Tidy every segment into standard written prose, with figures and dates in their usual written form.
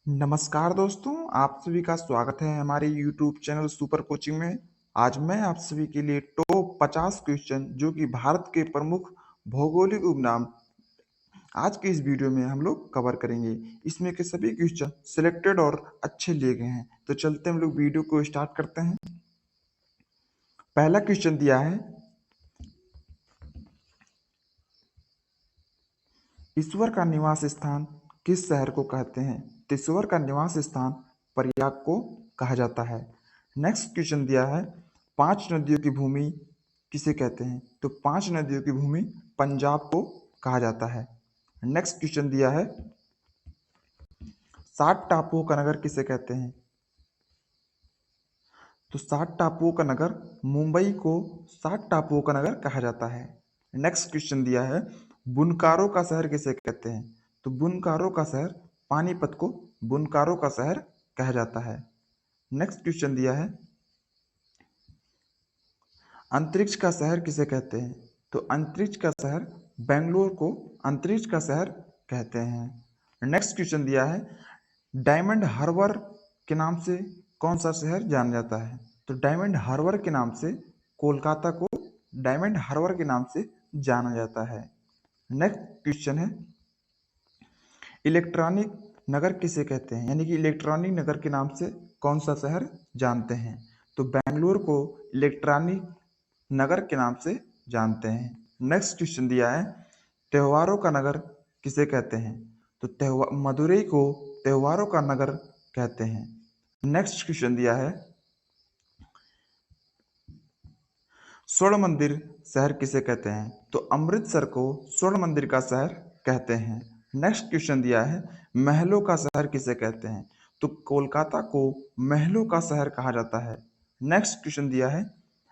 नमस्कार दोस्तों, आप सभी का स्वागत है हमारे YouTube चैनल सुपर कोचिंग में। आज मैं आप सभी के लिए टॉप 50 क्वेश्चन जो कि भारत के प्रमुख भौगोलिक उपनाम आज के इस वीडियो में हम लोग कवर करेंगे। इसमें के सभी क्वेश्चन सिलेक्टेड और अच्छे लिए गए हैं। तो चलते हम लोग वीडियो को स्टार्ट करते हैं। पहला क्वेश्चन दिया है, ईश्वर का निवास स्थान किस शहर को कहते हैं? तो ईश्वर का निवास स्थान प्रयाग को कहा जाता है। नेक्स्ट क्वेश्चन दिया है, 5 नदियों की भूमि किसे कहते हैं? तो 5 नदियों की भूमि पंजाब को कहा जाता है। नेक्स्ट क्वेश्चन दिया है, 7 टापुओं का नगर किसे कहते हैं? तो 7 टापुओं का नगर मुंबई को 7 टापुओं का नगर कहा जाता है। नेक्स्ट क्वेश्चन दिया है, बुनकारों का शहर किसे कहते हैं? तो बुनकारों का शहर पानीपत को बुनकारों का शहर कहा जाता है। नेक्स्ट क्वेश्चन दिया है, अंतरिक्ष का शहर किसे कहते हैं? तो अंतरिक्ष का शहर बेंगलोर को अंतरिक्ष का शहर कहते हैं। नेक्स्ट क्वेश्चन दिया है, डायमंड हार्बर के नाम से कौन सा शहर जाना जाता है? तो डायमंड हार्बर के नाम से कोलकाता को डायमंड हार्बर के नाम से जाना जाता है। नेक्स्ट क्वेश्चन है, इलेक्ट्रॉनिक नगर किसे कहते हैं? यानी कि इलेक्ट्रॉनिक नगर के नाम से कौन सा शहर जानते हैं? तो बेंगलुरु को इलेक्ट्रॉनिक नगर के नाम से जानते हैं। नेक्स्ट क्वेश्चन दिया है, त्योहारों का नगर किसे कहते हैं? तो मदुरई को त्योहारों का नगर कहते हैं। नेक्स्ट क्वेश्चन दिया है, स्वर्ण मंदिर शहर किसे कहते हैं? तो अमृतसर को स्वर्ण मंदिर का शहर कहते हैं। नेक्स्ट क्वेश्चन दिया है, महलों का शहर किसे कहते हैं? तो कोलकाता को महलों का शहर कहा जाता है। नेक्स्ट क्वेश्चन दिया है,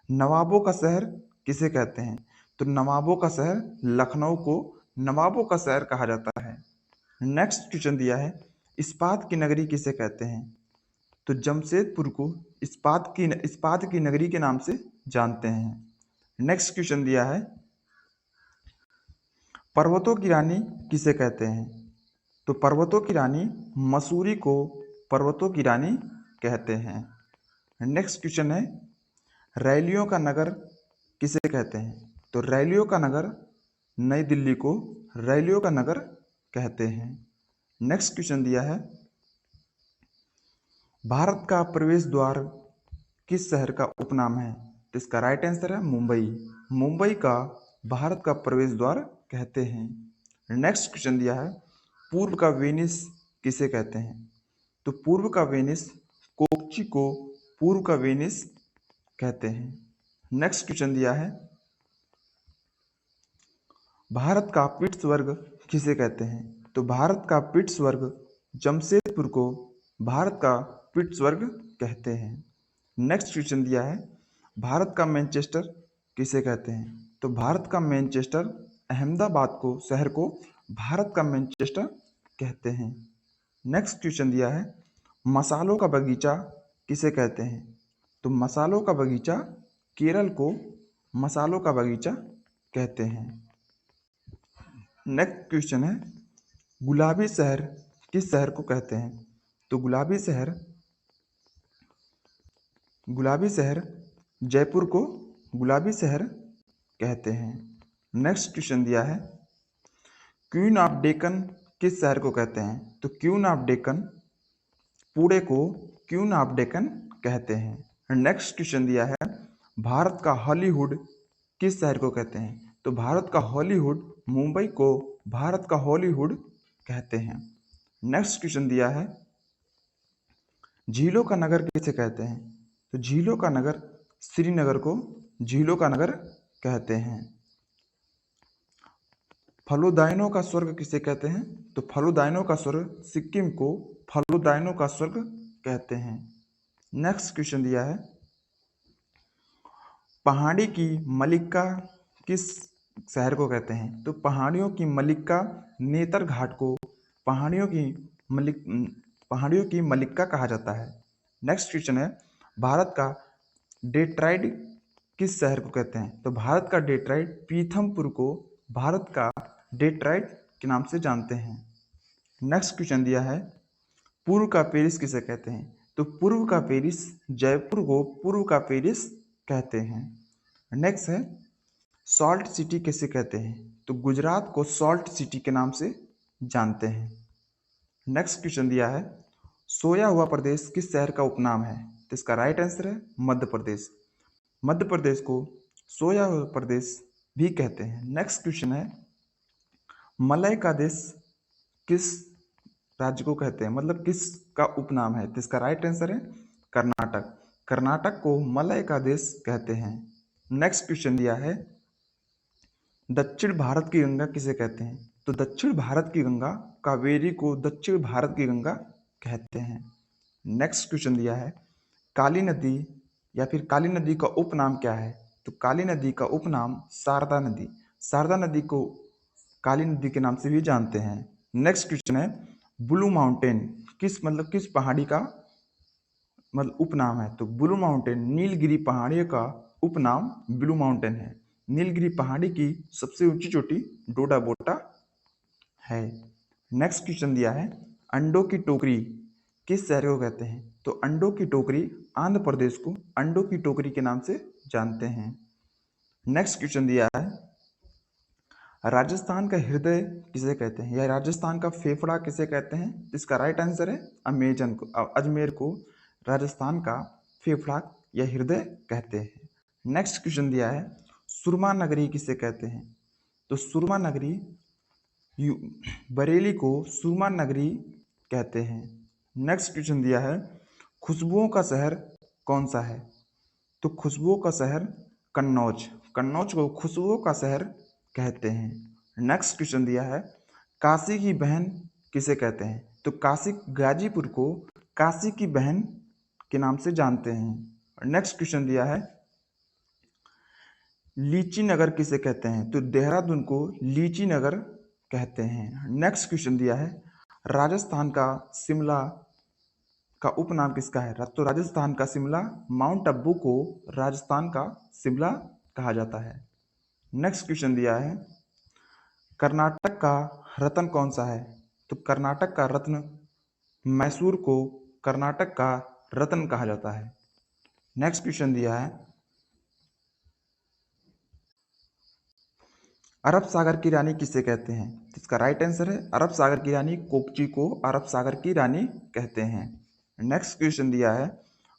नवाबों का शहर किसे कहते हैं? तो नवाबों का शहर लखनऊ को नवाबों का शहर कहा जाता है। नेक्स्ट क्वेश्चन दिया है, इस्पात की नगरी किसे कहते हैं? तो जमशेदपुर को इस्पात की नगरी के नाम से जानते हैं। नेक्स्ट क्वेश्चन दिया है, पर्वतों की रानी किसे कहते हैं? तो पर्वतों की रानी मसूरी को पर्वतों की रानी कहते हैं। नेक्स्ट क्वेश्चन है, रैलियों का नगर किसे कहते हैं? तो रैलियों का नगर नई दिल्ली को रैलियों का नगर कहते हैं। नेक्स्ट क्वेश्चन दिया है, भारत का प्रवेश द्वार किस शहर का उपनाम है? तो इसका राइट आंसर है मुंबई। मुंबई का भारत का प्रवेश द्वार कहते हैं। नेक्स्ट क्वेश्चन दिया है, पूर्व का वेनिस किसे कहते हैं? तो पूर्व का वेनिस कोच्चि को पूर्व का वेनिस कहते हैं। नेक्स्ट क्वेश्चन दिया है, भारत का पिट्सबर्ग किसे कहते हैं? तो भारत का पिट्सबर्ग जमशेदपुर को भारत का पिट्सबर्ग कहते हैं। नेक्स्ट क्वेश्चन दिया है, भारत का मैनचेस्टर किसे कहते हैं? तो भारत का मैनचेस्टर अहमदाबाद को शहर को भारत का मैनचेस्टर कहते हैं। नेक्स्ट क्वेश्चन दिया है, मसालों का बगीचा किसे कहते हैं? तो मसालों का बगीचा केरल को मसालों का बगीचा कहते हैं। नेक्स्ट क्वेश्चन है, गुलाबी शहर किस शहर को कहते हैं? तो गुलाबी शहर जयपुर को गुलाबी शहर कहते हैं। नेक्स्ट क्वेश्चन दिया है, क्वीन ऑफ डेक्कन किस शहर को कहते हैं? तो क्वीन ऑफ डेक्कन पुणे को क्वीन ऑफ डेक्कन कहते हैं। नेक्स्ट क्वेश्चन दिया है, भारत का हॉलीवुड किस शहर को कहते हैं? तो भारत का हॉलीवुड मुंबई को भारत का हॉलीवुड कहते हैं। नेक्स्ट क्वेश्चन दिया है, झीलों का नगर किसे कहते हैं? तो झीलों का नगर श्रीनगर को झीलों का नगर कहते हैं। फलुदायनों का स्वर्ग किसे कहते हैं? तो फलुदायनों का स्वर्ग सिक्किम को फलुदायनों का स्वर्ग कहते हैं। नेक्स्ट क्वेश्चन दिया है, पहाड़ी की मलिक्का किस शहर को कहते हैं? तो पहाड़ियों की मलिक्का नेतरघाट को पहाड़ियों की मलिक्का कहा जाता है। नेक्स्ट क्वेश्चन है, भारत का डेट्राइट किस शहर को कहते हैं? तो भारत का डेट्राइट पीथमपुर को भारत का डेट्राइट के नाम से जानते हैं। नेक्स्ट क्वेश्चन दिया है, पूर्व का पेरिस किसे कहते हैं? तो पूर्व का पेरिस, जयपुर को पूर्व का पेरिस कहते हैं। नेक्स्ट है, सॉल्ट सिटी किसे कहते हैं? तो गुजरात को सॉल्ट सिटी के नाम से जानते हैं। नेक्स्ट क्वेश्चन दिया है, सोया हुआ प्रदेश किस शहर का उपनाम है? तो इसका राइट आंसर है मध्य प्रदेश। मध्य प्रदेश को सोया हुआ प्रदेश भी कहते हैं। नेक्स्ट क्वेश्चन है, मलय का देश किस राज्य को कहते हैं, मतलब किस का उपनाम है? तो इसका राइट आंसर है कर्नाटक। कर्नाटक को मलय का देश कहते हैं। नेक्स्ट क्वेश्चन दिया है, दक्षिण भारत की गंगा किसे कहते हैं? तो दक्षिण भारत की गंगा कावेरी को दक्षिण भारत की गंगा कहते हैं। नेक्स्ट क्वेश्चन दिया है, काली नदी या फिर काली नदी का उपनाम क्या है? तो काली नदी का उपनाम शारदा नदी। शारदा नदी को काली नदी के नाम से भी जानते हैं। नेक्स्ट क्वेश्चन है, ब्लू माउंटेन किस पहाड़ी का मतलब उपनाम है? तो ब्लू माउंटेन नीलगिरी पहाड़ी का उपनाम ब्लू माउंटेन है। नीलगिरी पहाड़ी की सबसे ऊंची चोटी डोडा बोटा है। नेक्स्ट क्वेश्चन दिया है, अंडों की टोकरी किस शहर को कहते हैं? तो अंडों की टोकरी आंध्र प्रदेश को अंडों की टोकरी के नाम से जानते हैं। नेक्स्ट क्वेश्चन दिया है, राजस्थान का हृदय किसे कहते हैं या राजस्थान का फेफड़ा किसे कहते हैं? इसका राइट आंसर है अजमेर को राजस्थान का फेफड़ा या हृदय कहते हैं। नेक्स्ट क्वेश्चन दिया है, सुरमा नगरी किसे कहते हैं? तो सुरमा नगरी बरेली को सुरमा नगरी कहते हैं। नेक्स्ट क्वेश्चन दिया है, खुशबुओं का शहर कौन सा है? तो खुशबुओं का शहर कन्नौज। कन्नौज को खुशबुओं का शहर कहते हैं। नेक्स्ट क्वेश्चन दिया है, काशी की बहन किसे कहते हैं? तो काशी गाजीपुर को काशी की बहन के नाम से जानते हैं। नेक्स्ट क्वेश्चन दिया है, लीची नगर किसे कहते हैं? तो देहरादून को लीची नगर कहते हैं। नेक्स्ट क्वेश्चन दिया है, राजस्थान का शिमला का उपनाम किसका है? तो राजस्थान का शिमला माउंट आबू को राजस्थान का शिमला कहा जाता है। नेक्स्ट क्वेश्चन दिया है, कर्नाटक का रत्न कौन सा है? तो कर्नाटक का रत्न मैसूर को कर्नाटक का रत्न कहा जाता है। नेक्स्ट क्वेश्चन दिया है, अरब सागर की रानी किसे कहते हैं? इसका राइट आंसर है अरब सागर की रानी कोकची को अरब सागर की रानी कहते हैं। नेक्स्ट क्वेश्चन दिया है,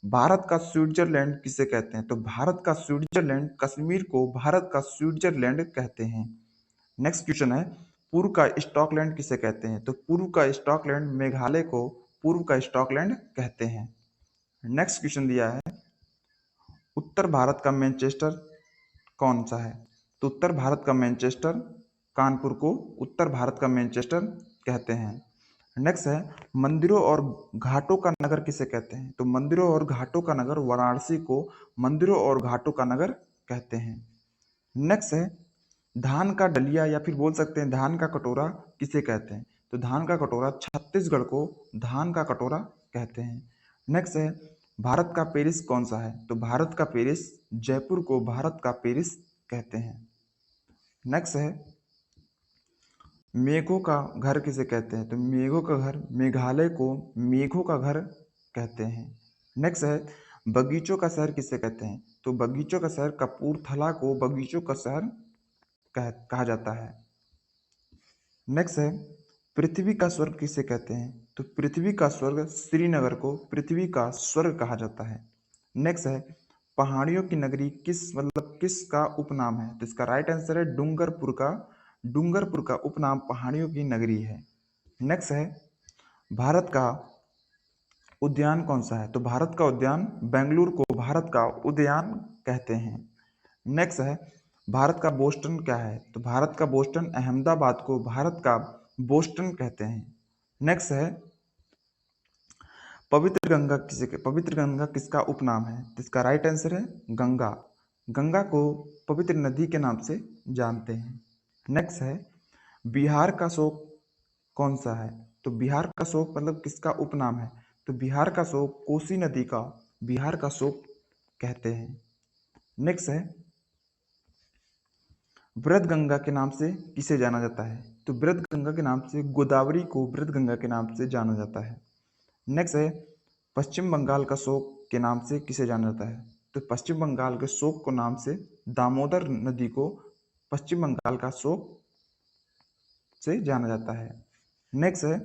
भारत का स्विट्जरलैंड किसे कहते हैं? तो भारत का स्विट्जरलैंड कश्मीर को भारत का स्विट्जरलैंड कहते हैं। नेक्स्ट क्वेश्चन है, पूर्व का स्कॉटलैंड किसे कहते हैं? तो पूर्व का स्कॉटलैंड मेघालय को पूर्व का स्कॉटलैंड कहते हैं। नेक्स्ट क्वेश्चन दिया है, उत्तर भारत का मैनचेस्टर कौन सा है? तो उत्तर भारत का मैनचेस्टर कानपुर को उत्तर भारत का मैनचेस्टर कहते हैं। नेक्स्ट है, मंदिरों और घाटों का नगर किसे कहते हैं? तो मंदिरों और घाटों का नगर वाराणसी को मंदिरों और घाटों का नगर कहते हैं। नेक्स्ट है, धान का डलिया या फिर बोल सकते हैं धान का कटोरा किसे कहते हैं? तो धान का कटोरा छत्तीसगढ़ को धान का कटोरा कहते हैं। नेक्स्ट है, भारत का पेरिस कौन सा है? तो भारत का पेरिस जयपुर को भारत का पेरिस कहते हैं। नेक्स्ट है, मेघों का घर किसे कहते हैं? तो मेघों का घर मेघालय को मेघों का घर कहते हैं। नेक्स्ट है, बगीचों का शहर किसे कहते हैं? तो बगीचों का शहर कपूरथला को बगीचों का शहर कहा जाता है। नेक्स्ट है, पृथ्वी का स्वर्ग किसे कहते हैं? तो पृथ्वी का स्वर्ग श्रीनगर को पृथ्वी का स्वर्ग कहा जाता है। नेक्स्ट है, पहाड़ियों की नगरी किसका उपनाम है? तो इसका राइट आंसर है डूंगरपुर का उपनाम पहाड़ियों की नगरी है। नेक्स्ट है, भारत का उद्यान कौन सा है? तो भारत का उद्यान बेंगलुरु को भारत का उद्यान कहते हैं। नेक्स्ट है, भारत का बोस्टन क्या है? तो भारत का बोस्टन अहमदाबाद को भारत का बोस्टन कहते हैं। नेक्स्ट है, पवित्र गंगा किसका उपनाम है? तो इसका राइट आंसर है गंगा। गंगा को पवित्र नदी के नाम से जानते हैं। नेक्स्ट है, बिहार का शोक कौन सा है? तो बिहार का शोक किसका उपनाम है? तो बिहार का शोक कोसी नदी का बिहार का शोक कहते हैं। नेक्स्ट है, वृद्ध गंगा के नाम से किसे जाना जाता है? तो वृद्ध गंगा के नाम से गोदावरी को वृद्ध गंगा के नाम से जाना जाता है। नेक्स्ट है पश्चिम बंगाल का शोक के नाम से किसे जाना जाता है? तो पश्चिम बंगाल के शोक को नाम से दामोदर नदी को पश्चिम बंगाल का शोक से जाना जाता है। नेक्स्ट है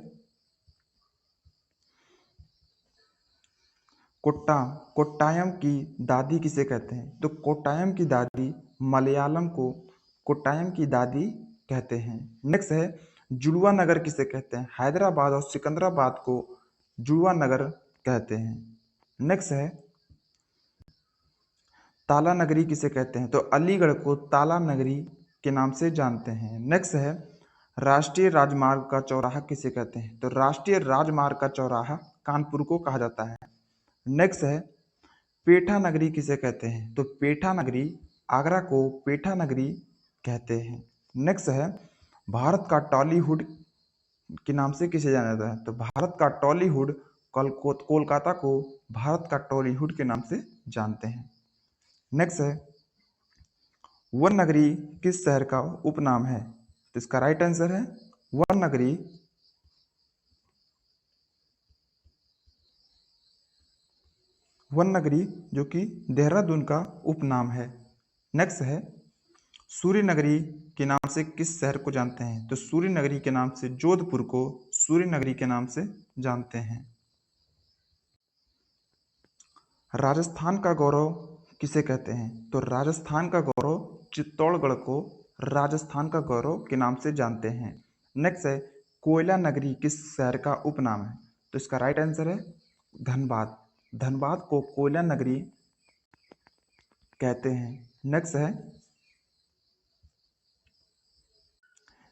कोट्टायम की दादी किसे कहते हैं? तो कोट्टायम की दादी मलयालम को कोट्टायम की दादी कहते हैं। नेक्स्ट है जुड़वा नगर किसे कहते हैं? हैदराबाद और सिकंदराबाद को जुड़वा नगर कहते हैं। नेक्स्ट है ताला नगरी किसे कहते हैं? तो अलीगढ़ को ताला नगरी के नाम से जानते हैं। नेक्स्ट है राष्ट्रीय राजमार्ग का चौराहा किसे कहते हैं? तो राष्ट्रीय राजमार्ग का चौराहा कानपुर को कहा जाता है। नेक्स्ट है पेठा नगरी किसे कहते हैं? तो पेठा नगरी आगरा को पेठा नगरी कहते हैं। नेक्स्ट है भारत का टॉलीवुड के नाम से किसे जाना जाता है? तो भारत का टॉलीवुड कोलकाता को भारत का टॉलीवुड के नाम से जानते हैं। नेक्स्ट है वन नगरी किस शहर का उपनाम है? तो इसका राइट आंसर है वन नगरी जो कि देहरादून का उपनाम है। नेक्स्ट है सूर्य नगरी के नाम से किस शहर को जानते हैं? तो सूर्य नगरी के नाम से जोधपुर को सूर्य नगरी के नाम से जानते हैं। राजस्थान का गौरव किसे कहते हैं? तो राजस्थान का गौरव चित्तौड़गढ़ को राजस्थान का गौरव के नाम से जानते हैं। नेक्स्ट है कोयला नगरी किस शहर का उपनाम है? तो इसका राइट आंसर है धनबाद। धनबाद को कोयला नगरी कहते हैं। नेक्स्ट है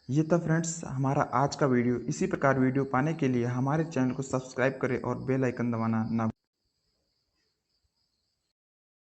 ये था फ्रेंड्स हमारा आज का वीडियो। इसी प्रकार वीडियो पाने के लिए हमारे चैनल को सब्सक्राइब करें और बेल आइकन दबाना ना